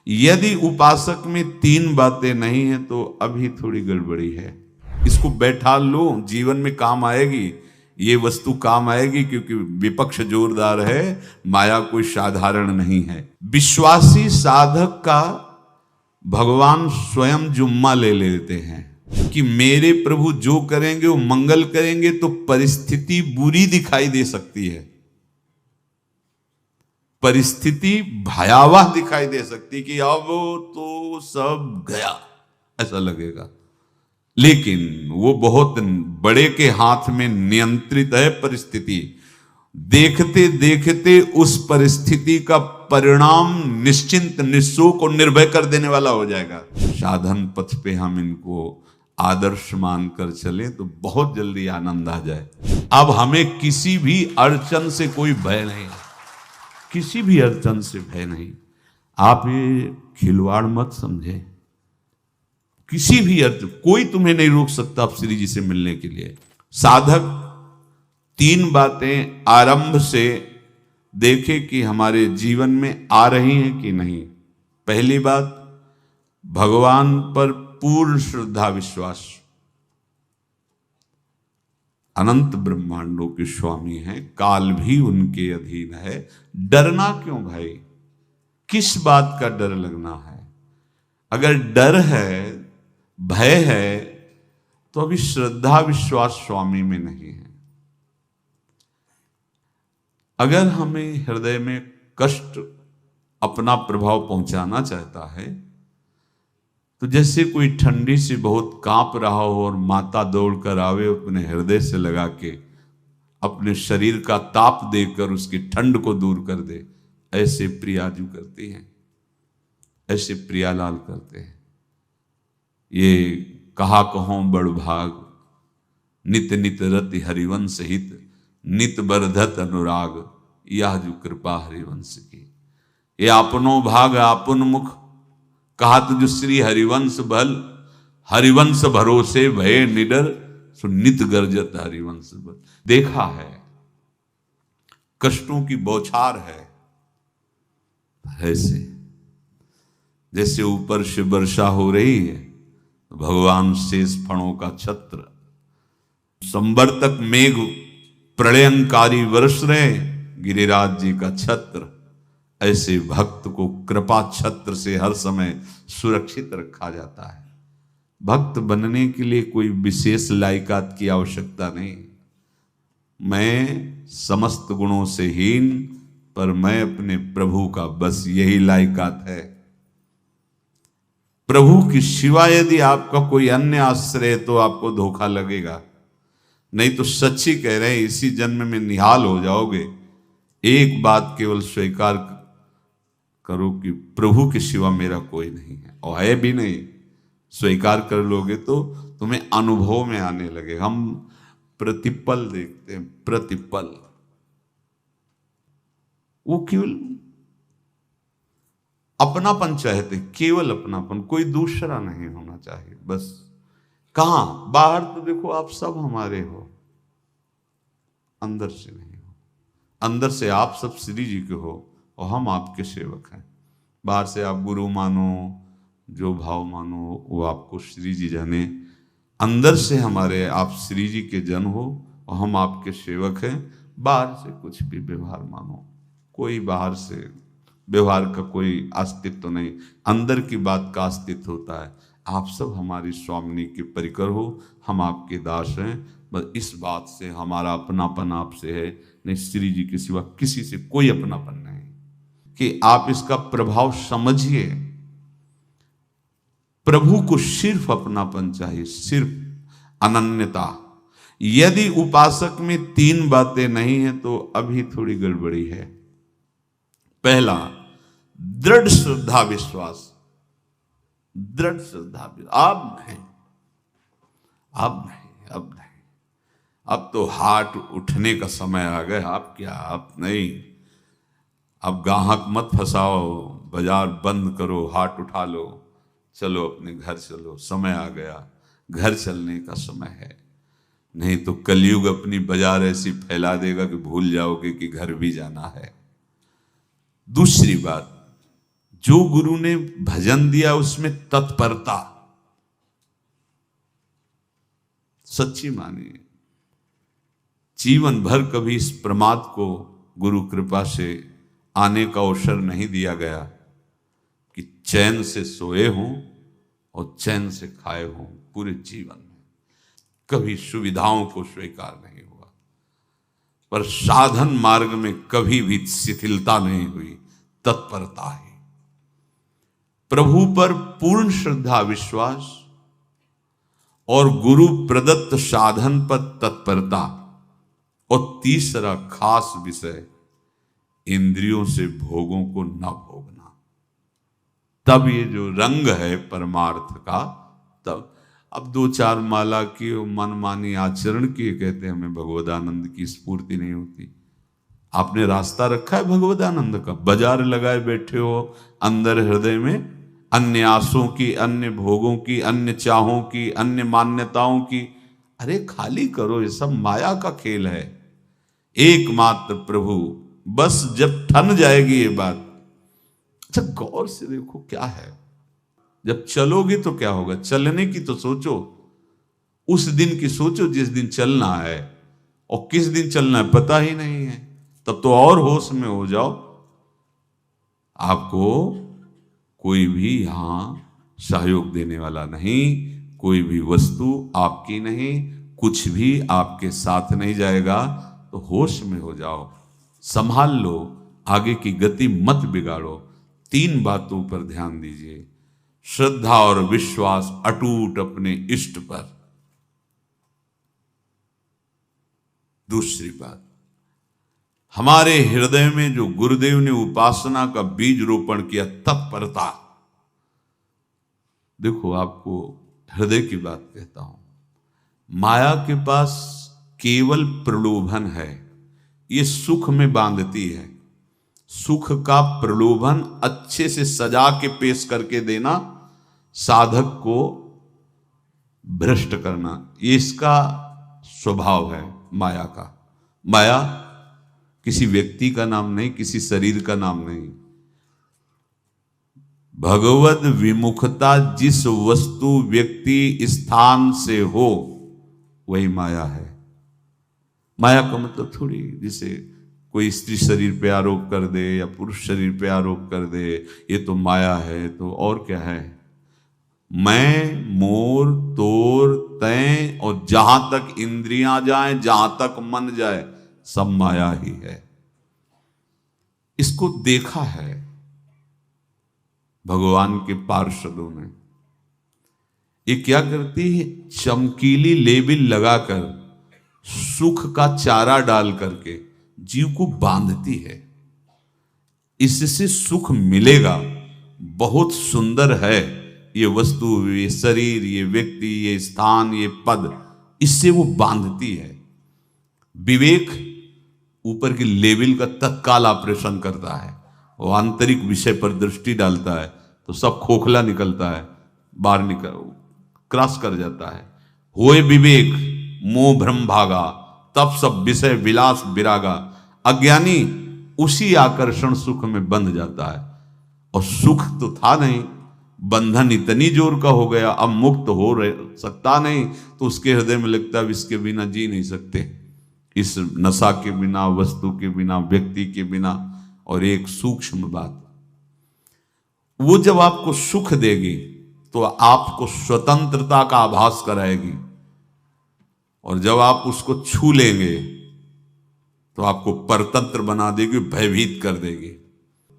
यदि उपासक में तीन बातें नहीं है तो अभी थोड़ी गड़बड़ी है। इसको बैठा लो, जीवन में काम आएगी, ये वस्तु काम आएगी, क्योंकि विपक्ष जोरदार है, माया कोई साधारण नहीं है। विश्वासी साधक का भगवान स्वयं जुम्मा ले लेते हैं कि मेरे प्रभु जो करेंगे वो मंगल करेंगे। तो परिस्थिति बुरी दिखाई दे सकती है, परिस्थिति भयावह दिखाई दे सकती कि अब तो सब गया, ऐसा लगेगा। लेकिन वो बहुत बड़े के हाथ में नियंत्रित है परिस्थिति। देखते देखते उस परिस्थिति का परिणाम निश्चिंत, निःशोक और निर्भय कर देने वाला हो जाएगा। साधन पथ पे हम इनको आदर्श मानकर चले तो बहुत जल्दी आनंद आ जाए। अब हमें किसी भी अड़चन से कोई भय नहीं, किसी भी अड़चन से भय नहीं। आप ये खिलवाड़ मत समझे, किसी भी अर्थ कोई तुम्हें नहीं रोक सकता आप श्री जी से मिलने के लिए। साधक तीन बातें आरंभ से देखे कि हमारे जीवन में आ रही हैं कि नहीं। पहली बात, भगवान पर पूर्ण श्रद्धा विश्वास। अनंत ब्रह्मांडों के स्वामी हैं, काल भी उनके अधीन है। डरना क्यों भाई, किस बात का डर लगना है? अगर डर है, भय है, तो अभी श्रद्धा विश्वास स्वामी में नहीं है। अगर हमें हृदय में कष्ट अपना प्रभाव पहुंचाना चाहता है तो जैसे कोई ठंडी से बहुत कांप रहा हो और माता दौड़कर आवे, अपने हृदय से लगा के अपने शरीर का ताप देकर उसकी ठंड को दूर कर दे, ऐसे प्रियाजू करती हैं, ऐसे प्रियालाल करते हैं। ये कहा कहो बड़ भाग, नित नित रति हरिवंश हित, नित बरधत अनुराग, यह जो कृपा हरिवंश की। ये अपनो भाग आपन मुख, कहा तुझ श्री हरिवंश बल, हरिवंश भरोसे भय निडर, सो नित गर्जत हरिवंश बल। देखा है, कष्टों की बौछार है, ऐसे जैसे ऊपर से वर्षा हो रही है, भगवान शेष फणों का छत्र, संवर्तक मेघ प्रलयंकारी वर्ष रहे, गिरिराज जी का छत्र। ऐसे भक्त को कृपा छत्र से हर समय सुरक्षित रखा जाता है। भक्त बनने के लिए कोई विशेष लायकात की आवश्यकता नहीं। मैं समस्त गुणों से हीन, पर मैं अपने प्रभु का, बस यही लायकात है। प्रभु की सिवा यदि आपका कोई अन्य आश्रय तो आपको धोखा लगेगा। नहीं तो सच्ची कह रहे हैं, इसी जन्म में निहाल हो जाओगे। एक बात केवल स्वीकार करो कि प्रभु के सिवा मेरा कोई नहीं है, और है भी नहीं। स्वीकार कर लोगे तो तुम्हें अनुभव में आने लगे। हम प्रतिपल देखते हैं, प्रतिपल, वो केवल अपनापन चाहते, केवल अपनापन, कोई दूसरा नहीं होना चाहिए। बस कहां बाहर तो देखो आप सब हमारे हो, अंदर से नहीं हो। अंदर से आप सब श्री जी के हो और हम आपके सेवक हैं। बाहर से आप गुरु मानो, जो भाव मानो, वो आपको श्री जी जाने। अंदर से हमारे आप श्री जी के जन हो और हम आपके सेवक हैं। बाहर से कुछ भी व्यवहार मानो, कोई बाहर से व्यवहार का कोई अस्तित्व नहीं, अंदर की बात का अस्तित्व होता है। आप सब हमारी स्वामिनी के परिकर हो, हम आपके दास हैं। बस इस बात से हमारा अपनापन आपसे है, नहीं श्री जी के सिवा किसी से कोई अपनापन नहीं। कि आप इसका प्रभाव समझिए। प्रभु को सिर्फ अपनापन चाहिए, सिर्फ अनन्यता। यदि उपासक में तीन बातें नहीं है तो अभी थोड़ी गड़बड़ी है। पहला, दृढ़ श्रद्धा विश्वास। दृढ़ श्रद्धा, अब नहीं, अब नहीं, अब नहीं, अब तो हाथ उठने का समय आ गया। अब क्या, अब नहीं, अब गाहक मत फंसाओ, बाजार बंद करो, हाथ उठा लो, चलो अपने घर चलो, समय आ गया, घर चलने का समय है। नहीं तो कलयुग अपनी बाजार ऐसी फैला देगा कि भूल जाओगे कि घर भी जाना है। दूसरी बात, जो गुरु ने भजन दिया उसमें तत्परता सच्ची मानिए। जीवन भर कभी इस प्रमाद को गुरु कृपा से आने का अवसर नहीं दिया गया कि चैन से सोए हों और चैन से खाए हों। पूरे जीवन में कभी सुविधाओं को स्वीकार नहीं हुआ, पर साधन मार्ग में कभी भी शिथिलता नहीं हुई, तत्परता ही। प्रभु पर पूर्ण श्रद्धा विश्वास और गुरु प्रदत्त साधन पर तत्परता, और तीसरा खास विषय इंद्रियों से भोगों को न भोगना। तब ये जो रंग है परमार्थ का, तब अब 2-4 माला की मनमानी आचरण किए कहते हैं हमें भगवदानंद की स्फूर्ति नहीं होती। आपने रास्ता रखा है भगवदानंद का, बाजार लगाए बैठे हो अंदर हृदय में अन्य आसों की, अन्य भोगों की, अन्य चाहों की, अन्य मान्यताओं की। अरे खाली करो, ये सब माया का खेल है। एकमात्र प्रभु, बस जब ठन जाएगी ये बात। अच्छा गौर से देखो क्या है, जब चलोगे तो क्या होगा, चलने की तो सोचो, उस दिन की सोचो जिस दिन चलना है, और किस दिन चलना है पता ही नहीं है, तब तो और होश में हो जाओ। आपको कोई भी यहां सहयोग देने वाला नहीं, कोई भी वस्तु आपकी नहीं, कुछ भी आपके साथ नहीं जाएगा। तो होश में हो जाओ, संभाल लो, आगे की गति मत बिगाड़ो। 3 बातों पर ध्यान दीजिए, श्रद्धा और विश्वास अटूट अपने इष्ट पर। दूसरी बात, हमारे हृदय में जो गुरुदेव ने उपासना का बीज रोपण किया, तत्परता। देखो आपको हृदय की बात कहता हूं, माया के पास केवल प्रलोभन है, ये सुख में बांधती है। सुख का प्रलोभन अच्छे से सजा के पेश करके देना, साधक को भ्रष्ट करना, ये इसका स्वभाव है माया का। माया किसी व्यक्ति का नाम नहीं, किसी शरीर का नाम नहीं। भगवद विमुखता जिस वस्तु व्यक्ति स्थान से हो वही माया है। माया का मतलब थोड़ी जैसे कोई स्त्री शरीर पे आरोप कर दे या पुरुष शरीर पे आरोप कर दे, ये तो माया है, तो और क्या है। मैं, मोर, तोर, तय और जहां तक इंद्रियां जाएं, जहां तक मन जाए, सब माया ही है। इसको देखा है भगवान के पार्षदों ने। ये क्या करती है, चमकीली लेबिल लगाकर, सुख का चारा डाल करके जीव को बांधती है। इससे सुख मिलेगा, बहुत सुंदर है ये वस्तु, ये शरीर, ये व्यक्ति, ये स्थान, ये पद, इससे वो बांधती है। विवेक ऊपर की लेवल का तत्काल ऑपरेशन करता है, वो आंतरिक विषय पर दृष्टि डालता है तो सब खोखला निकलता है, बाहर निकल क्रॉस कर जाता है। होए विवेक मोह भ्रम भागा, तब सब विषय विलास विरागा। अज्ञानी उसी आकर्षण सुख में बंध जाता है, और सुख तो था नहीं, बंधन इतनी जोर का हो गया, अब मुक्त हो सकता नहीं, तो उसके हृदय में लगता है इसके बिना जी नहीं सकते, इस नशा के बिना, वस्तु के बिना, व्यक्ति के बिना। और एक सूक्ष्म बात, वो जब आपको सुख देगी तो आपको स्वतंत्रता का आभास कराएगी, और जब आप उसको छू लेंगे तो आपको परतंत्र बना देगी, भयभीत कर देगी।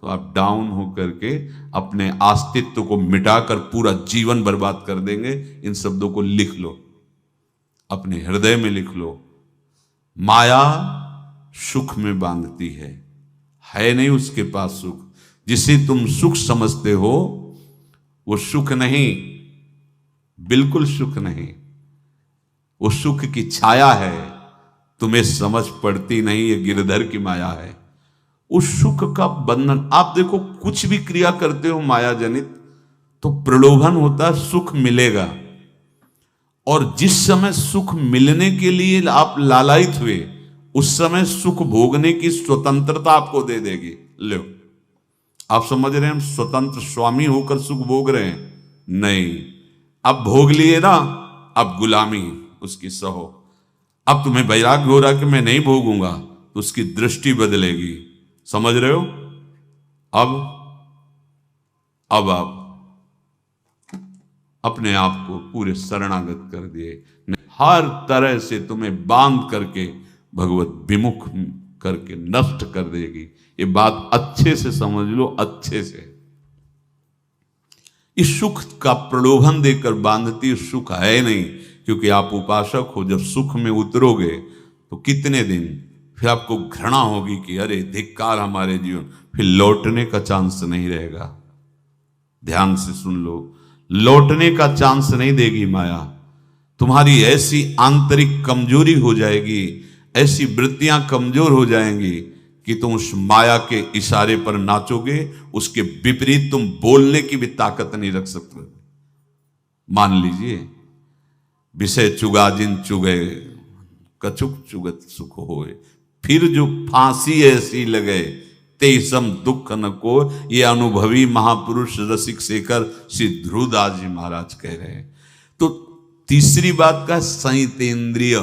तो आप डाउन होकर के अपने अस्तित्व को मिटाकर पूरा जीवन बर्बाद कर देंगे। इन शब्दों को लिख लो, अपने हृदय में लिख लो। माया सुख में बांधती है नहीं उसके पास सुख। जिसे तुम सुख समझते हो वो सुख नहीं, बिल्कुल सुख नहीं, वो सुख की छाया है, तुम्हें समझ पड़ती नहीं, ये गिरधर की माया है। उस सुख का बंधन, आप देखो कुछ भी क्रिया करते हो माया जनित तो प्रलोभन होता है, सुख मिलेगा, और जिस समय सुख मिलने के लिए आप लालायित हुए, उस समय सुख भोगने की स्वतंत्रता आपको दे देगी। लो आप समझ रहे हैं हम स्वतंत्र स्वामी होकर सुख भोग रहे हैं? नहीं, अब भोग लिए ना, अब गुलामी उसकी सहो। अब तुम्हें वैराग्य हो रहा कि मैं नहीं भोगूंगा, तो उसकी दृष्टि बदलेगी। समझ रहे हो? अब आप अपने आप को पूरे शरणागत कर दिए, हर तरह से तुम्हें बांध करके भगवत विमुख करके नष्ट कर देगी। ये बात अच्छे से समझ लो, अच्छे से। इस सुख का प्रलोभन देकर बांधती सुख है नहीं, क्योंकि आप उपासक हो। जब सुख में उतरोगे तो कितने दिन फिर आपको घृणा होगी कि अरे धिक्कार हमारे जीवन, फिर लौटने का चांस नहीं रहेगा। ध्यान से सुन लो, लौटने का चांस नहीं देगी माया। तुम्हारी ऐसी आंतरिक कमजोरी हो जाएगी, ऐसी वृत्तियां कमजोर हो जाएंगी कि तुम उस माया के इशारे पर नाचोगे, उसके विपरीत तुम बोलने की भी ताकत नहीं रख सकते। मान लीजिए, विषय चुगा जिन चुगे, कछुक चुगत सुख होए, फिर जो फांसी ऐसी लगे, तेसम दुख न को। ये अनुभवी महापुरुष रसिक शेखर श्री ध्रुवदास जी महाराज कह रहे हैं। तो तीसरी बात का संयतेंद्रिय,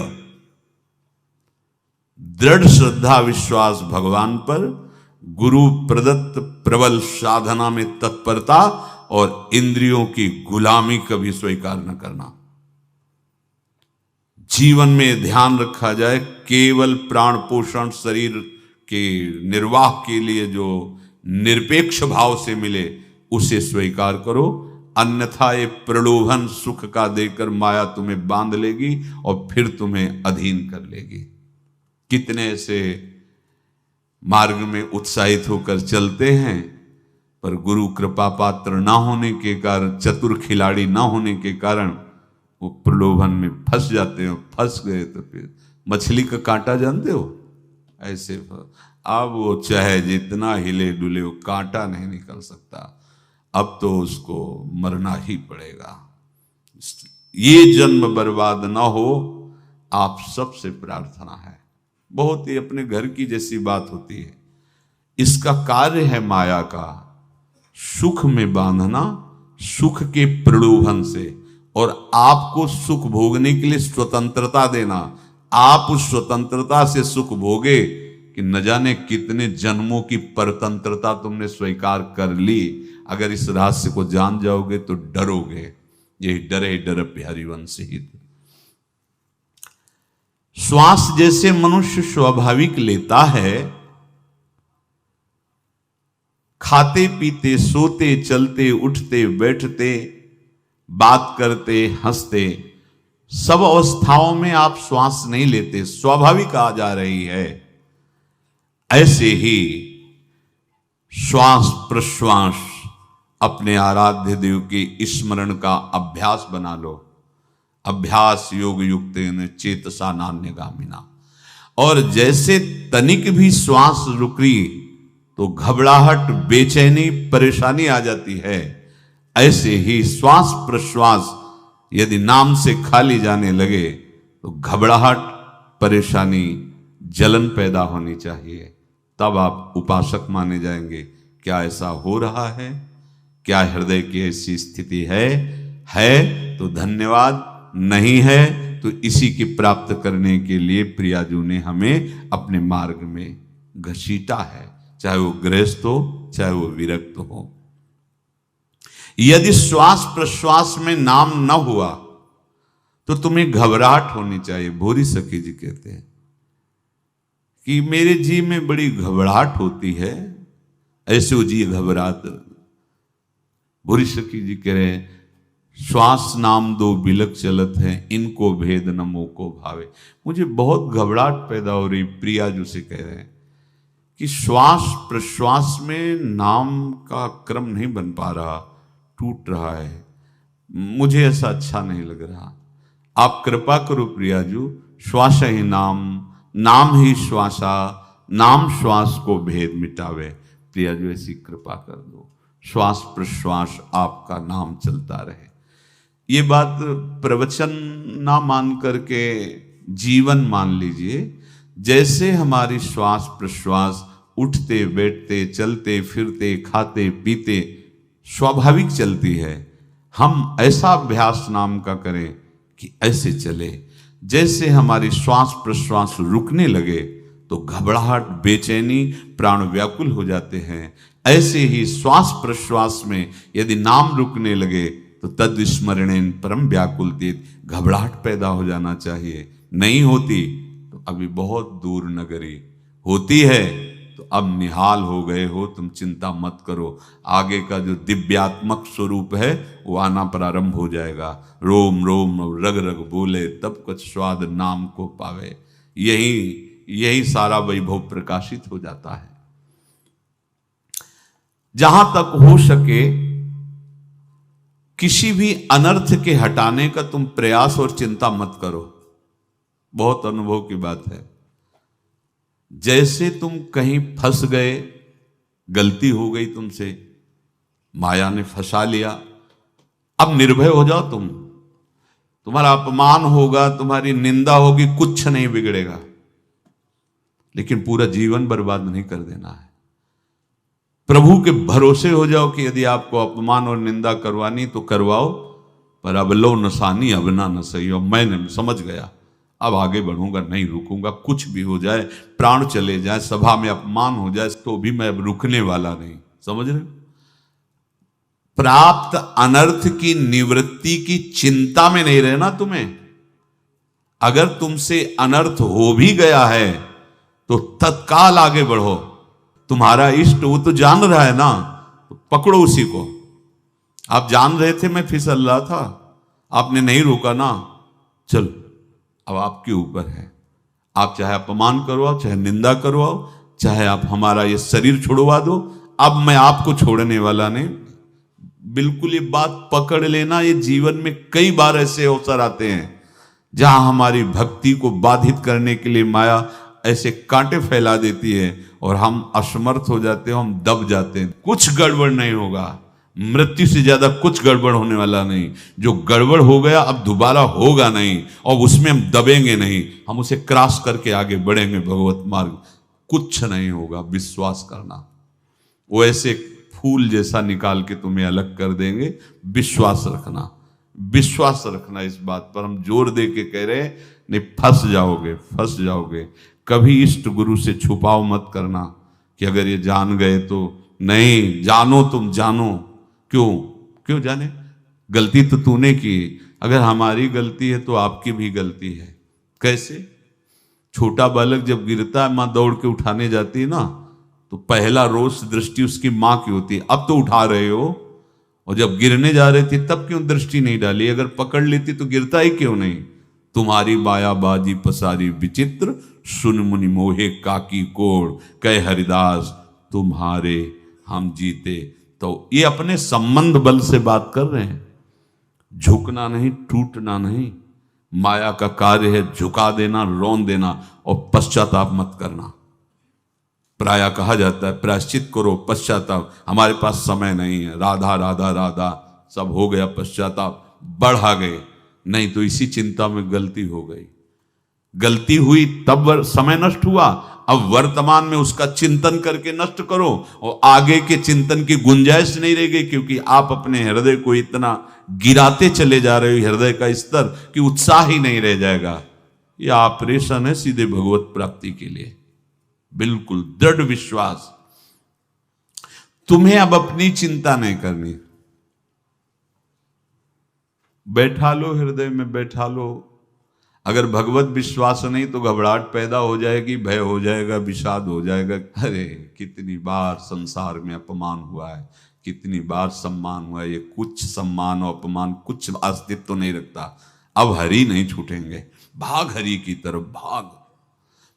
दृढ़ श्रद्धा विश्वास भगवान पर, गुरु प्रदत्त प्रबल साधना में तत्परता, और इंद्रियों की गुलामी कभी स्वीकार न करना। जीवन में ध्यान रखा जाए, केवल प्राण पोषण शरीर के निर्वाह के लिए जो निरपेक्ष भाव से मिले उसे स्वीकार करो, अन्यथा ये प्रलोभन सुख का देकर माया तुम्हें बांध लेगी और फिर तुम्हें अधीन कर लेगी। कितने ऐसे मार्ग में उत्साहित होकर चलते हैं, पर गुरु कृपा पात्र ना होने के कारण, चतुर खिलाड़ी ना होने के कारण वो प्रलोभन में फंस जाते हैं। फंस गए तो फिर मछली का कांटा जानते हो, ऐसे अब वो चाहे जितना हिले डुले, वो कांटा नहीं निकल सकता। अब तो उसको मरना ही पड़ेगा। ये जन्म बर्बाद ना हो, आप सबसे प्रार्थना है। बहुत ही अपने घर की जैसी बात होती है। इसका कार्य है माया का सुख में बांधना, सुख के प्रलोभन से, और आपको सुख भोगने के लिए स्वतंत्रता देना। आप उस स्वतंत्रता से सुख भोगे कि न जाने कितने जन्मों की परतंत्रता तुमने स्वीकार कर ली। अगर इस रहस्य को जान जाओगे तो डरोगे। यही डरे डर हरिवंश हित। श्वास जैसे मनुष्य स्वाभाविक लेता है, खाते पीते सोते चलते उठते बैठते बात करते हंसते, सब अवस्थाओं में आप श्वास नहीं लेते, स्वाभाविक आ जा रही है। ऐसे ही श्वास प्रश्वास अपने आराध्य देव के स्मरण का अभ्यास बना लो। अभ्यास योग युक्तेन चेतसा नान्यगामिना। और जैसे तनिक भी श्वास रुकी तो घबराहट, बेचैनी, परेशानी आ जाती है, ऐसे ही श्वास प्रश्वास यदि नाम से खाली जाने लगे तो घबराहट, परेशानी, जलन पैदा होनी चाहिए। तब आप उपासक माने जाएंगे। क्या ऐसा हो रहा है? क्या हृदय की ऐसी स्थिति है तो धन्यवाद, नहीं है तो इसी की प्राप्त करने के लिए प्रियाजू ने हमें अपने मार्ग में घसीटा है, चाहे वो गृहस्थ हो चाहे वो विरक्त हो। यदि श्वास प्रश्वास में नाम न हुआ तो तुम्हें घबराहट होनी चाहिए। भूरी सखी जी कहते हैं कि मेरे जी में बड़ी घबराहट होती है, ऐसे वो जी घबरात। भूरी सखी जी कह रहे हैं, श्वास नाम दो बिलक चलत है, इनको भेद न मोको भावे। मुझे बहुत घबराहट पैदा हो रही। प्रियाजू से कह रहे हैं कि श्वास प्रश्वास में नाम का क्रम नहीं बन पा रहा, टूट रहा है, मुझे ऐसा अच्छा नहीं लग रहा। आप कृपा करो प्रियाजू, श्वास ही नाम, नाम ही श्वासा, नाम श्वास को भेद मिटावे। प्रियाजू ऐसी कृपा कर दो, श्वास प्रश्वास आपका नाम चलता रहे। ये बात प्रवचन ना मान करके जीवन मान लीजिए। जैसे हमारी श्वास प्रश्वास उठते बैठते चलते फिरते खाते पीते स्वाभाविक चलती है। हम ऐसा अभ्यास नाम का करें कि ऐसे चले, जैसे हमारी श्वास प्रश्वास रुकने लगे तो घबराहट बेचैनी प्राण व्याकुल हो जाते हैं, ऐसे ही श्वास प्रश्वास में यदि नाम रुकने लगे तो तद स्मरणेन परम व्याकुलतीत, घबराहट पैदा हो जाना चाहिए। नहीं होती तो अभी बहुत दूर नगरी, होती है तो अब निहाल हो गए हो, तुम चिंता मत करो। आगे का जो दिव्यात्मक स्वरूप है वो आना प्रारंभ हो जाएगा। रोम रोम रग रग बोले तब कुछ स्वाद नाम को पावे, यही सारा वैभव प्रकाशित हो जाता है। जहां तक हो सके किसी भी अनर्थ के हटाने का तुम प्रयास और चिंता मत करो। बहुत अनुभव की बात है। जैसे तुम कहीं फंस गए, गलती हो गई तुमसे, माया ने फंसा लिया, अब निर्भय हो जाओ। तुम्हारा अपमान होगा, तुम्हारी निंदा होगी, कुछ नहीं बिगड़ेगा, लेकिन पूरा जीवन बर्बाद नहीं कर देना है। प्रभु के भरोसे हो जाओ कि यदि आपको अपमान और निंदा करवानी तो करवाओ, पर अब लो नसानी अब ना न सही हो। मैंने समझ गया, अब आगे बढ़ूंगा, नहीं रुकूंगा। कुछ भी हो जाए, प्राण चले जाए, सभा में अपमान हो जाए, तो भी मैं अब रुकने वाला नहीं। समझ रहे? प्राप्त अनर्थ की निवृत्ति की चिंता में नहीं रहना तुम्हें। अगर तुमसे अनर्थ हो भी गया है तो तत्काल आगे बढ़ो। तुम्हारा इष्ट वो तो जान रहा है ना, तो पकड़ो उसी को। आप जान रहे थे मैं फिसल रहा था, आपने नहीं रोका ना, चलो अब आपके ऊपर है। आप चाहे अपमान करवाओ, चाहे निंदा करवाओ, चाहे आप हमारा ये शरीर छुड़वा दो, अब मैं आपको छोड़ने वाला नहीं। बिल्कुल ये बात पकड़ लेना। ये जीवन में कई बार ऐसे अवसर आते हैं जहां हमारी भक्ति को बाधित करने के लिए माया ऐसे कांटे फैला देती है और हम असमर्थ हो जाते हैं, हम दब जाते हैं। कुछ गड़बड़ नहीं होगा, मृत्यु से ज्यादा कुछ गड़बड़ होने वाला नहीं। जो गड़बड़ हो गया अब दोबारा होगा नहीं, और उसमें हम दबेंगे नहीं, हम उसे क्रॉस करके आगे बढ़ेंगे भगवत मार्ग। कुछ नहीं होगा, विश्वास करना। वो ऐसे फूल जैसा निकाल के तुम्हें अलग कर देंगे। विश्वास रखना, विश्वास रखना। इस बात पर हम जोर दे के कह रहे हैं, नहीं फंस जाओगे, फंस जाओगे। कभी इष्ट गुरु से छुपाओ मत करना कि अगर ये जान गए तो। नहीं, जानो, तुम जानो। क्यों जाने? गलती तो तूने की। अगर हमारी गलती है तो आपकी भी गलती है। कैसे? छोटा बालक जब गिरता है, मां दौड़ के उठाने जाती है ना, तो पहला रोष दृष्टि उसकी मां की होती है। अब तो उठा रहे हो, और जब गिरने जा रहे थे तब क्यों दृष्टि नहीं डाली? अगर पकड़ लेती तो गिरता ही क्यों नहीं? तुम्हारी मायाबाजी पसारी विचित्र, सुन मुनि मोहे काकी कोड़, कह हरिदास तुम्हारे हम जीते। तो ये अपने संबंध बल से बात कर रहे हैं। झुकना नहीं, टूटना नहीं। माया का कार्य है झुका देना, रौन देना, और पश्चाताप मत करना। प्राय कहा जाता है प्रायश्चित करो, पश्चाताप। हमारे पास समय नहीं है। राधा राधा राधा सब हो गया, पश्चाताप बढ़ा गए। नहीं तो इसी चिंता में गलती हो गई, गलती हुई तब समय नष्ट हुआ। अब वर्तमान में उसका चिंतन करके नष्ट करो, और आगे के चिंतन की गुंजाइश नहीं रह गई, क्योंकि आप अपने हृदय को इतना गिराते चले जा रहे हो, हृदय का स्तर, कि उत्साह ही नहीं रह जाएगा। यह ऑपरेशन है सीधे भगवत प्राप्ति के लिए। बिल्कुल दृढ़ विश्वास। तुम्हें अब अपनी चिंता नहीं करनी। बैठा लो, हृदय में बैठा लो। अगर भगवत विश्वास नहीं तो घबराहट पैदा हो जाएगी, भय हो जाएगा, विषाद हो जाएगा। अरे कितनी बार संसार में अपमान हुआ है, कितनी बार सम्मान हुआ है। ये कुछ सम्मान और अपमान कुछ अस्तित्व तो नहीं रखता। अब हरि नहीं छूटेंगे। भाग हरि की तरफ, भाग।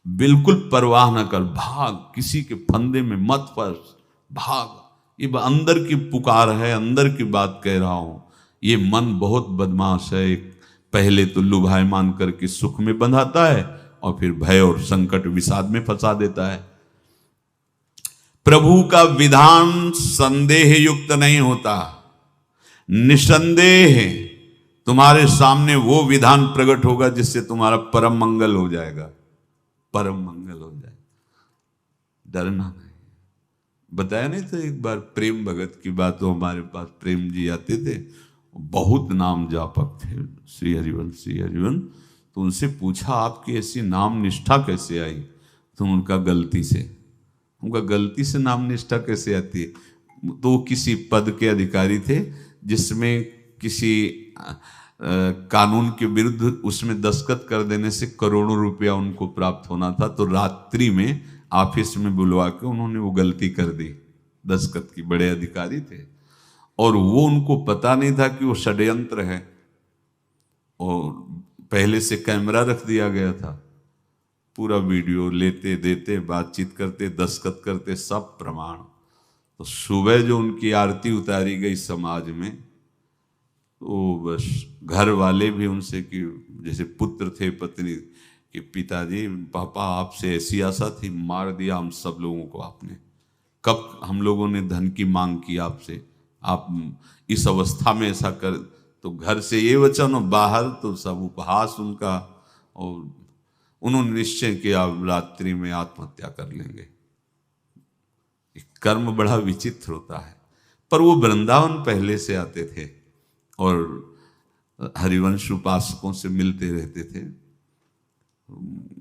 बिल्कुल परवाह न कर, भाग। किसी के फंदे में मत फंस, भाग। ये अंदर की पुकार है, अंदर की बात कह रहा हूं। ये मन बहुत बदमाश है। पहले तो लुभायमान करके सुख में बंधाता है, और फिर भय और संकट विषाद में फंसा देता है। प्रभु का विधान संदेह युक्त नहीं होता। निसंदेह तुम्हारे सामने वो विधान प्रकट होगा जिससे तुम्हारा परम मंगल हो जाएगा, परम मंगल हो जाएगा। डरना नहीं। बताया नहीं था एक बार प्रेम भगत की बात, तो हमारे पास प्रेम जी आते थे, बहुत नाम जापक थे, श्री हरिवंश श्री हरिवंश। तो उनसे पूछा आपकी ऐसी नाम निष्ठा कैसे आई? तो उनका गलती से, उनका गलती से नाम निष्ठा कैसे आती है? तो वो किसी पद के अधिकारी थे जिसमें किसी कानून के विरुद्ध उसमें दस्तखत कर देने से करोड़ों रुपया उनको प्राप्त होना था। तो रात्रि में ऑफिस में बुलवा के उन्होंने वो गलती कर दी, दस्तखत की, बड़े अधिकारी थे, और वो उनको पता नहीं था कि वो षड्यंत्र है, और पहले से कैमरा रख दिया गया था, पूरा वीडियो लेते देते, बातचीत करते, दस्तखत करते, सब प्रमाण। तो सुबह जो उनकी आरती उतारी गई समाज में, तो बस घर वाले भी उनसे कि जैसे पुत्र थे पत्नी कि पिताजी पापा आपसे ऐसी आशा थी, मार दिया हम सब लोगों को आपने, कब हम लोगों ने धन की मांग की आपसे, आप इस अवस्था में ऐसा कर। तो घर से ये वचन और बाहर तो सब उपहास उनका, और उन्होंने निश्चय किया रात्रि में आत्महत्या कर लेंगे। कर्म बड़ा विचित्र होता है। पर वो वृंदावन पहले से आते थे और हरिवंश उपासकों से मिलते रहते थे,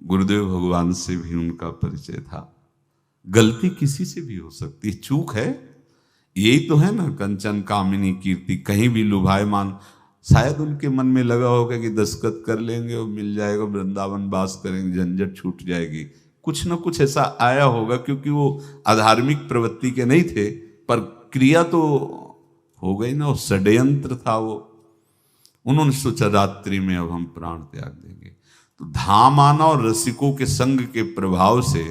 गुरुदेव भगवान से भी उनका परिचय था। गलती किसी से भी हो सकती है, चूक है, यही तो है ना, कंचन कामिनी कीर्ति, कहीं भी लुभायमान। शायद उनके मन में लगा होगा कि दस्तखत कर लेंगे और मिल जाएगा, वृंदावन वास करेंगे, झंझट छूट जाएगी, कुछ ना कुछ ऐसा आया होगा, क्योंकि वो अधार्मिक प्रवृत्ति के नहीं थे, पर क्रिया तो हो गई ना, वो षड्यंत्र था वो। उन्होंने सोचा रात्रि में अब हम प्राण त्याग देंगे। तो धाम आना और रसिकों के संग के प्रभाव से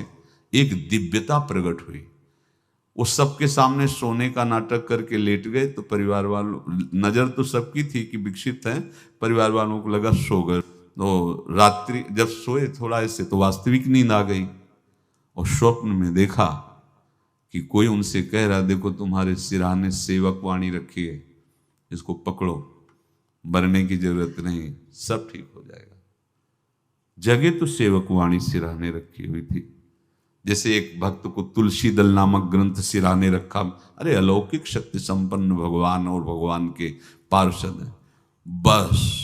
एक दिव्यता प्रकट हुई। वो सबके सामने सोने का नाटक करके लेट गए, तो परिवार वालों, नजर तो सबकी थी कि विकसित हैं, परिवार वालों को लगा सो गए। तो रात्रि जब सोए थोड़ा ऐसे, तो वास्तविक नींद आ गई, और स्वप्न में देखा कि कोई उनसे कह रहा, देखो तुम्हारे सिरहाने सेवक वाणी रखी है, इसको पकड़ो, मरने की जरूरत नहीं, सब ठीक हो जाएगा। जगह तो सेवक वाणी सिरहाने रखी हुई थी, जैसे एक भक्त को तुलसी दल नामक ग्रंथ सिरहाने रखा। अरे अलौकिक शक्ति संपन्न भगवान और भगवान के पार्षद हैं। बस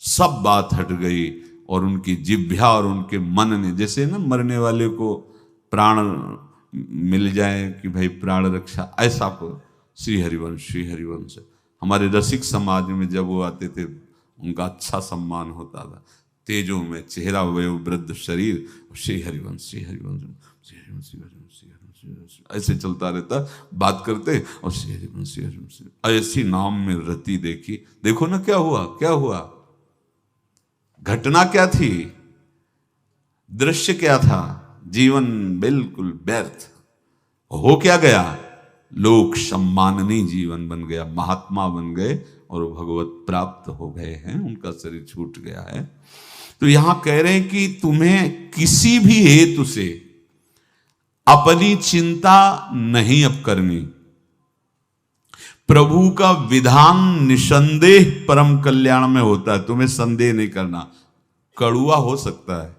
सब बात हट गई, और उनकी जिह्वा और उनके मन ने, जैसे ना मरने वाले को प्राण मिल जाए कि भाई प्राण रक्षा, ऐसा को श्री हरिवंश हमारे रसिक समाज में जब वो आते थे उनका अच्छा सम्मान होता था। तेजों में चेहरा, वयोवृद्ध शरीर, श्री हरिवंश ऐसे चलता रहता, बात करते और श्री हरिवंश ऐसी नाम में रति देखी। देखो ना क्या हुआ, घटना क्या थी, दृश्य क्या था, जीवन बिल्कुल व्यर्थ हो क्या गया, लोक सम्माननीय जीवन बन गया, महात्मा बन गए और भगवत प्राप्त हो गए हैं, उनका शरीर छूट गया है। तो यहां कह रहे हैं कि तुम्हें किसी भी हेतु से अपनी चिंता नहीं अब करनी। प्रभु का विधान निसंदेह परम कल्याण में होता है, तुम्हें संदेह नहीं करना। कड़ुआ हो सकता है,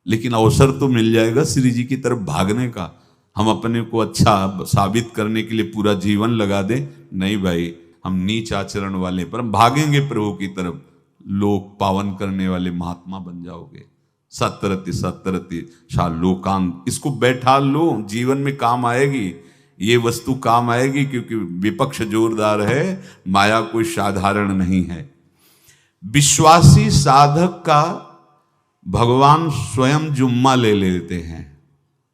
लेकिन अवसर तो मिल जाएगा श्री जी की तरफ भागने का। हम अपने को अच्छा साबित करने के लिए पूरा जीवन लगा दें, नहीं भाई, हम नीच आचरण वाले पर हम भागेंगे प्रभु की तरफ, लोक पावन करने वाले महात्मा बन जाओगे। सतरति शाह लोकांत, इसको बैठा लो, जीवन में काम आएगी, ये वस्तु काम आएगी, क्योंकि विपक्ष जोरदार है, माया कोई साधारण नहीं है। विश्वासी साधक का भगवान स्वयं जुम्मा ले लेते हैं,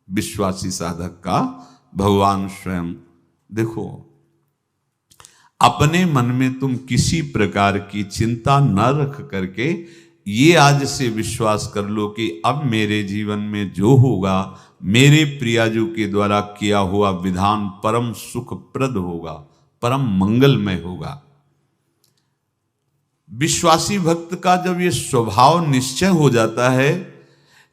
विश्वासी साधक का भगवान स्वयं। देखो, अपने मन में तुम किसी प्रकार की चिंता न रख करके ये आज से विश्वास कर लो कि अब मेरे जीवन में जो होगा, मेरे प्रियाजू के द्वारा किया हुआ विधान परम सुखप्रद होगा, परम मंगलमय होगा। विश्वासी भक्त का जब ये स्वभाव निश्चय हो जाता है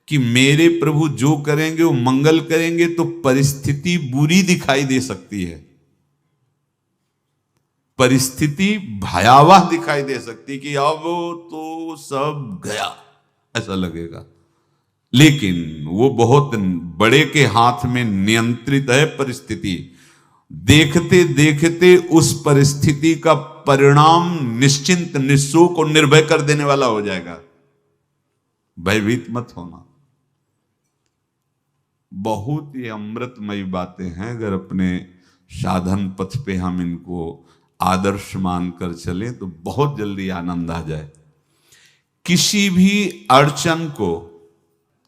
कि मेरे प्रभु जो करेंगे वो मंगल करेंगे, तो परिस्थिति बुरी दिखाई दे सकती है, परिस्थिति भयावह दिखाई दे सकती कि अब तो सब गया, ऐसा लगेगा। लेकिन वो बहुत बड़े के हाथ में नियंत्रित है परिस्थिति। देखते देखते उस परिस्थिति का परिणाम निश्चिंत, निःशोक और निर्भय कर देने वाला हो जाएगा। भयभीत मत होना। बहुत ही अमृतमयी बातें हैं। अगर अपने साधन पथ पे हम इनको आदर्श मानकर चलें तो बहुत जल्दी आनंद आ जाए। किसी भी अड़चन को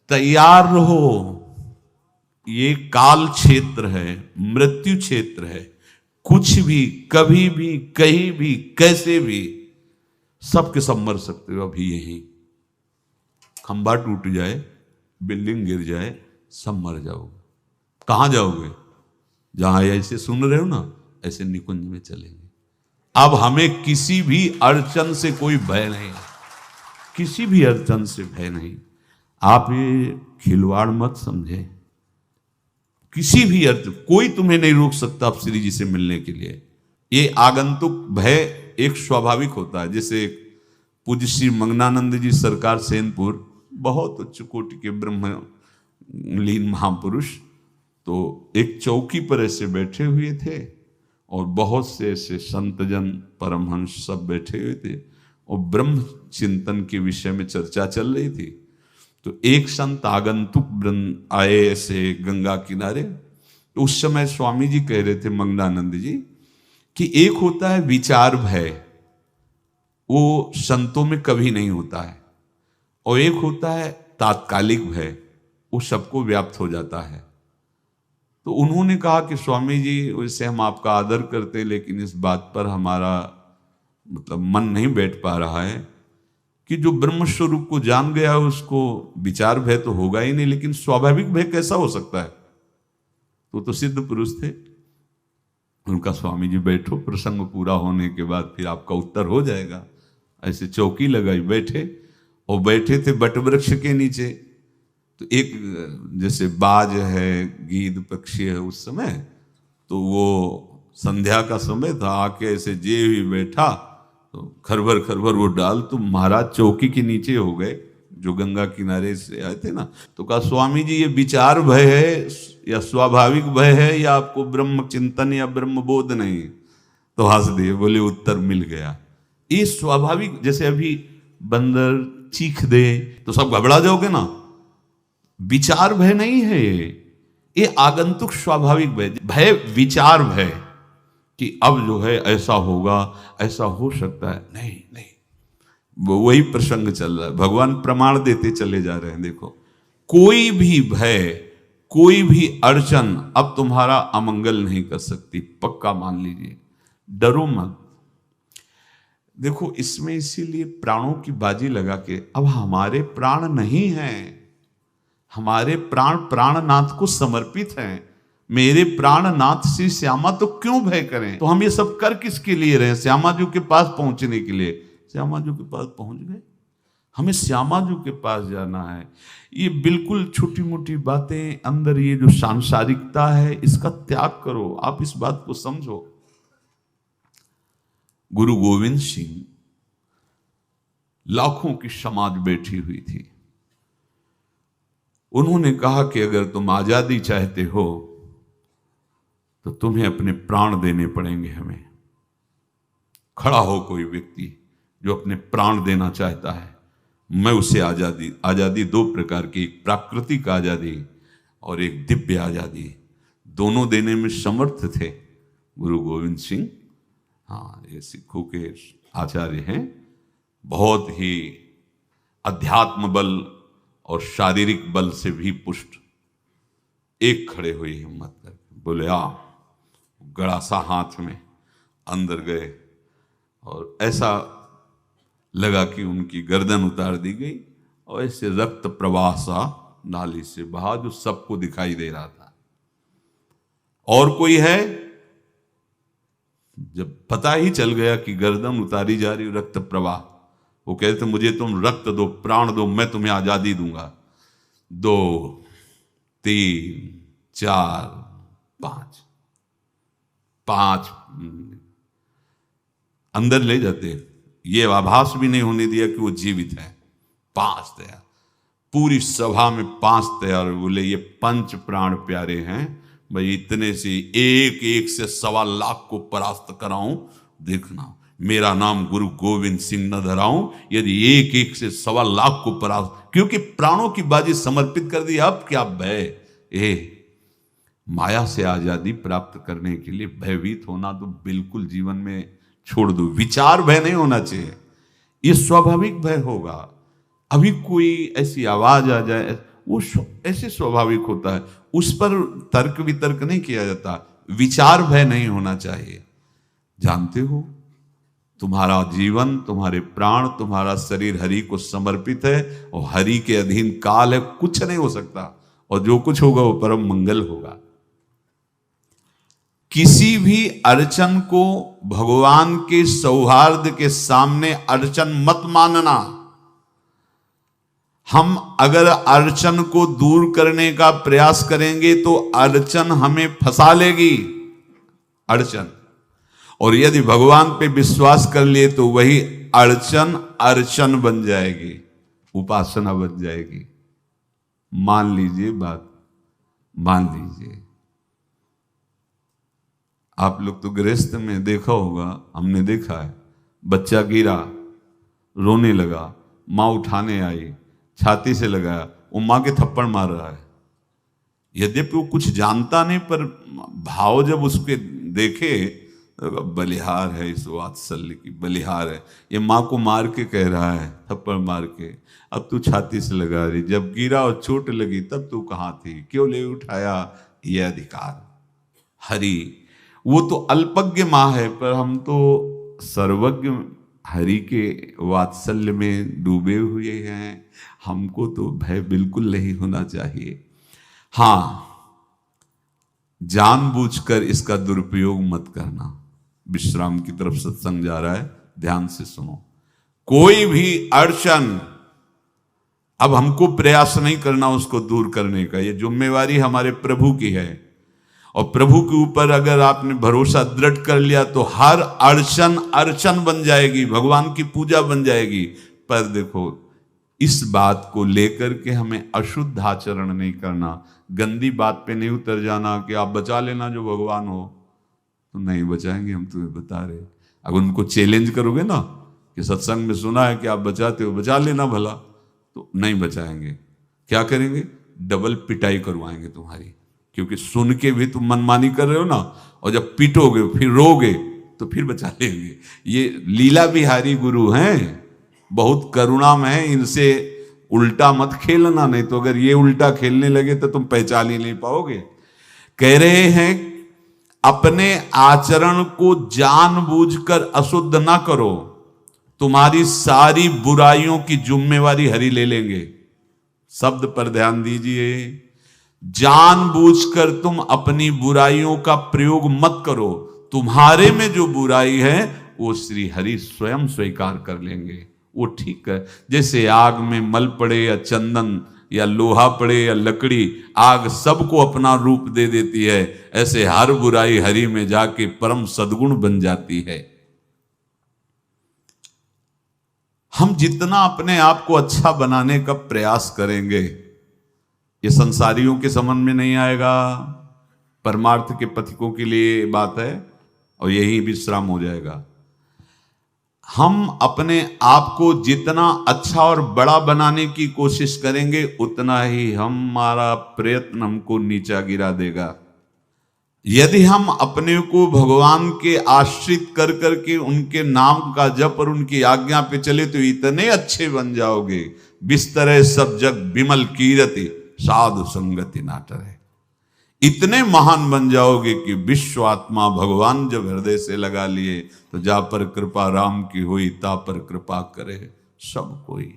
तैयार रहो। ये काल क्षेत्र है, मृत्यु क्षेत्र है। कुछ भी, कभी भी, कहीं भी, कैसे भी, सब के सब मर सकते हो। अभी यही खंबा टूट जाए, बिल्डिंग गिर जाए, सब मर जाओगे। कहां जाओगे? जहां ऐसे सुन रहे हो ना, ऐसे निकुंज में चलेंगे। अब हमें किसी भी अड़चन से कोई भय नहीं है, किसी भी अड़चन से भय नहीं। आप ये खिलवाड़ मत समझे। किसी भी अर्थ कोई तुम्हें नहीं रोक सकता आप श्री जी से मिलने के लिए। ये आगंतुक भय एक स्वाभाविक होता है। जैसे पूज्य श्री मंगनानंद जी सरकार सेनपुर, बहुत उच्च कोटि के ब्रह्मलीन महापुरुष, तो एक चौकी पर ऐसे बैठे हुए थे और बहुत से ऐसे संतजन, परमहंस सब बैठे हुए थे और ब्रह्म चिंतन के विषय में चर्चा चल रही थी। तो एक संत आगंतुक वृंद आए ऐसे गंगा किनारे। तो उस समय स्वामी जी कह रहे थे, मंगनानंद जी, कि एक होता है विचार भय, वो संतों में कभी नहीं होता है, और एक होता है तात्कालिक भय, वो सबको व्याप्त हो जाता है। तो उन्होंने कहा कि स्वामी जी, वैसे हम आपका आदर करते हैं, लेकिन इस बात पर हमारा मतलब मन नहीं बैठ पा रहा है कि जो ब्रह्म स्वरूप को जान गया उसको विचार भय तो होगा ही नहीं, लेकिन स्वाभाविक भय कैसा हो सकता है? तो सिद्ध पुरुष थे। उनका स्वामी जी बैठो, प्रसंग पूरा होने के बाद फिर आपका उत्तर हो जाएगा। ऐसे चौकी लगाई, बैठे, और बैठे थे बट वृक्ष के नीचे। तो एक जैसे बाज है, गीद पक्षी है, उस समय तो वो संध्या का समय था, आके ऐसे जे ही बैठा तो खरबर खरबर वो डाल, तो महाराज चौकी के नीचे हो गए, जो गंगा किनारे से आए थे ना। तो कहा, स्वामी जी ये विचार भय है या स्वाभाविक भय है, या आपको ब्रह्म चिंतन या ब्रह्म बोध नहीं? तो हंस दिए, बोले उत्तर मिल गया। ये स्वाभाविक, जैसे अभी बंदर चीख दे तो सब घबरा जाओगे ना, विचार भय नहीं है ये आगंतुक स्वाभाविक भय। भय विचार भय कि अब जो है ऐसा होगा, ऐसा हो सकता है, नहीं नहीं, वही प्रसंग चल रहा है। भगवान प्रमाण देते चले जा रहे हैं। देखो, कोई भी भय, कोई भी अड़चन अब तुम्हारा अमंगल नहीं कर सकती, पक्का मान लीजिए। डरो मत। देखो, इसमें इसीलिए प्राणों की बाजी लगा के, अब हमारे प्राण नहीं हैं, हमारे प्राण प्राणनाथ को समर्पित हैं। मेरे प्राणनाथ श्री श्यामा, तो क्यों भय करें? तो हम ये सब कर किसके लिए रहे? श्यामा जी के पास पहुंचने के लिए। श्यामा जी के पास पहुंच गए, हमें श्यामा जी के पास जाना है। ये बिल्कुल छोटी मोटी बातें, अंदर ये जो सांसारिकता है, इसका त्याग करो। आप इस बात को समझो। गुरु गोविंद सिंह, लाखों की समाज बैठी हुई थी। उन्होंने कहा कि अगर तुम आजादी चाहते हो तो तुम्हें अपने प्राण देने पड़ेंगे। हमें खड़ा हो कोई व्यक्ति जो अपने प्राण देना चाहता है, मैं उसे आजादी, आजादी दो प्रकार की, एक प्राकृतिक आजादी और एक दिव्य आजादी, दोनों देने में समर्थ थे गुरु गोविंद सिंह। हाँ, ये सिखों के आचार्य हैं। बहुत ही अध्यात्म बल और शारीरिक बल से भी पुष्ट। एक खड़े हुए हिम्मत करके, बोले आ। गड़ासा हाथ में अंदर गए और ऐसा लगा कि उनकी गर्दन उतार दी गई और ऐसे रक्त प्रवाह सा नाली से बहा, जो सबको दिखाई दे रहा था। और कोई है? जब पता ही चल गया कि गर्दन उतारी जा रही, रक्त प्रवाह, वो कहते, मुझे तुम रक्त दो, प्राण दो, मैं तुम्हें आजादी दूंगा। 2, 3, 4, 5 अंदर ले जाते, ये आभास भी नहीं होने दिया कि वो जीवित है। 5 दिया, पूरी सभा में 5 तैयार हुए, बोले ये 5 प्राण प्यारे हैं भाई, इतने से एक एक से 1.25 लाख को परास्त कराऊं, देखना मेरा नाम गुरु गोविंद सिंह न धराऊं, यदि एक एक से 1.25 लाख को परास्त, क्योंकि प्राणों की बाजी समर्पित कर दी। अब क्या भय, माया से आजादी प्राप्त करने के लिए भयभीत होना तो बिल्कुल जीवन में छोड़ दो। विचार भय नहीं होना चाहिए, ये स्वाभाविक भय होगा। अभी कोई ऐसी आवाज आ जाए, वो ऐसे स्वाभाविक होता है, उस पर तर्क वितर्क नहीं किया जाता। विचार भय नहीं होना चाहिए। जानते हो तुम्हारा जीवन, तुम्हारे प्राण, तुम्हारा शरीर हरि को समर्पित है और हरि के अधीन काल है, कुछ नहीं हो सकता, और जो कुछ होगा वो परम मंगल होगा। किसी भी अड़चन को भगवान के सौहार्द के सामने अड़चन मत मानना। हम अगर अड़चन को दूर करने का प्रयास करेंगे तो अड़चन हमें फंसा लेगी, अड़चन। और यदि भगवान पे विश्वास कर लिए तो वही अड़चन अर्चन बन जाएगी, उपासना बन जाएगी। मान लीजिए बात, मान लीजिए आप लोग तो गृहस्थ में देखा होगा, हमने देखा है, बच्चा गिरा, रोने लगा, माँ उठाने आई, छाती से लगाया, वो माँ के थप्पड़ मार रहा है। यद्यपि वो कुछ जानता नहीं, पर भाव जब उसके देखे, बलिहार है इस वात्सल्य की, बलिहार है, ये माँ को मार के कह रहा है, थप्पड़ मार के, अब तू छाती से लगा रही, जब गिरा और चोट लगी तब तू कहाँ थी, क्यों ले उठाया, ये अधिकार। हरि वो तो अल्पज्ञ माँ है, पर हम तो सर्वज्ञ हरि के वात्सल्य में डूबे हुए हैं। हमको तो भय बिल्कुल नहीं होना चाहिए। हाँ, जानबूझकर इसका दुरुपयोग मत करना। विश्राम की तरफ सत्संग जा रहा है, ध्यान से सुनो। कोई भी अड़चन, अब हमको प्रयास नहीं करना उसको दूर करने का, ये जिम्मेवारी हमारे प्रभु की है। और प्रभु के ऊपर अगर आपने भरोसा दृढ़ कर लिया तो हर अड़चन अर्चन बन जाएगी, भगवान की पूजा बन जाएगी। पर देखो, इस बात को लेकर के हमें अशुद्ध आचरण नहीं करना, गंदी बात पे नहीं उतर जाना कि आप बचा लेना जो भगवान हो। तो नहीं बचाएंगे, हम तुम्हें बता रहे। अगर उनको चैलेंज करोगे ना कि सत्संग में सुना है कि आप बचाते हो, बचा लेना भला, तो नहीं बचाएंगे। क्या करेंगे? डबल पिटाई करवाएंगे तुम्हारी, क्योंकि सुन के भी तुम मनमानी कर रहे हो ना, और जब पीटोगे फिर रोगे तो फिर बचा लेंगे। ये लीला बिहारी गुरु हैं, बहुत करुणामय है, इनसे उल्टा मत खेलना, नहीं तो अगर ये उल्टा खेलने लगे तो तुम पहचान ही नहीं पाओगे। कह रहे हैं अपने आचरण को जानबूझकर अशुद्ध ना करो, तुम्हारी सारी बुराइयों की जिम्मेवारी हरि ले लेंगे। शब्द पर ध्यान दीजिए, जानबूझकर तुम अपनी बुराइयों का प्रयोग मत करो, तुम्हारे में जो बुराई है वो श्री हरि स्वयं स्वीकार कर लेंगे। वो ठीक है, जैसे आग में मल पड़े या चंदन या लोहा पड़े या लकड़ी, आग सबको अपना रूप दे देती है, ऐसे हर बुराई हरि में जाके परम सद्गुण बन जाती है। हम जितना अपने आप को अच्छा बनाने का प्रयास करेंगे, ये संसारियों के समझ में नहीं आएगा, परमार्थ के पथिकों के लिए बात है, और यही विश्राम हो जाएगा। हम अपने आप को जितना अच्छा और बड़ा बनाने की कोशिश करेंगे, उतना ही हमारा प्रयत्न हमको नीचा गिरा देगा। यदि हम अपने को भगवान के आश्रित कर करके उनके नाम का जप और उनकी आज्ञा पे चले तो इतने अच्छे बन जाओगे, बिस्तरे सब जग बिमल कीरति साधु संगति नाटरे। इतने महान बन जाओगे कि विश्व आत्मा भगवान जब हृदय से लगा लिए तो जा पर कृपा राम की हुई, ता पर कृपा करे सब कोई।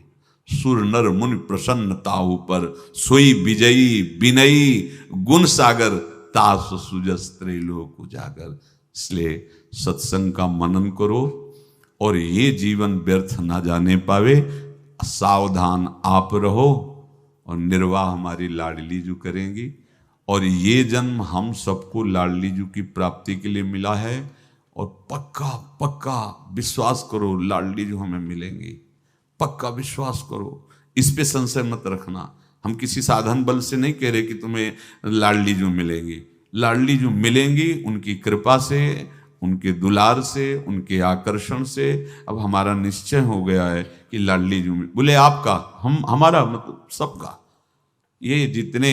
सुर नर मुनि प्रसन्नता ऊपर, सोई विजयी विनयी गुण सागर, तास सुजस त्रैलोक उजागर। इसलिए सत्संग का मनन करो और ये जीवन व्यर्थ ना जाने पावे, सावधान आप रहो, और निर्वाह हमारी लाडली जू करेंगी। और ये जन्म हम सबको लाडली जू की प्राप्ति के लिए मिला है, और पक्का पक्का विश्वास करो लाडली जू हमें मिलेंगी, पक्का विश्वास करो। इस पे संशय मत रखना। हम किसी साधन बल से नहीं कह रहे कि तुम्हें लाडली जो मिलेंगी। लाडली जो मिलेंगी उनकी कृपा से, उनके दुलार से, उनके आकर्षण से। अब हमारा निश्चय हो गया है कि लाडली जो बोले आपका, हमारा मतलब सबका। ये जितने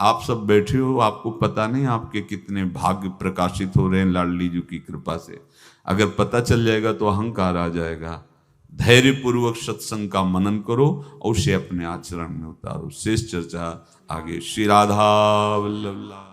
आप सब बैठे हो, आपको पता नहीं आपके कितने भाग्य प्रकाशित हो रहे हैं लाडली जी की कृपा से। अगर पता चल जाएगा तो अहंकार आ जाएगा। धैर्य पूर्वक सत्संग का मनन करो और उसे अपने आचरण में उतारो। शेष चर्चा आगे। श्री राधा वल्लभ।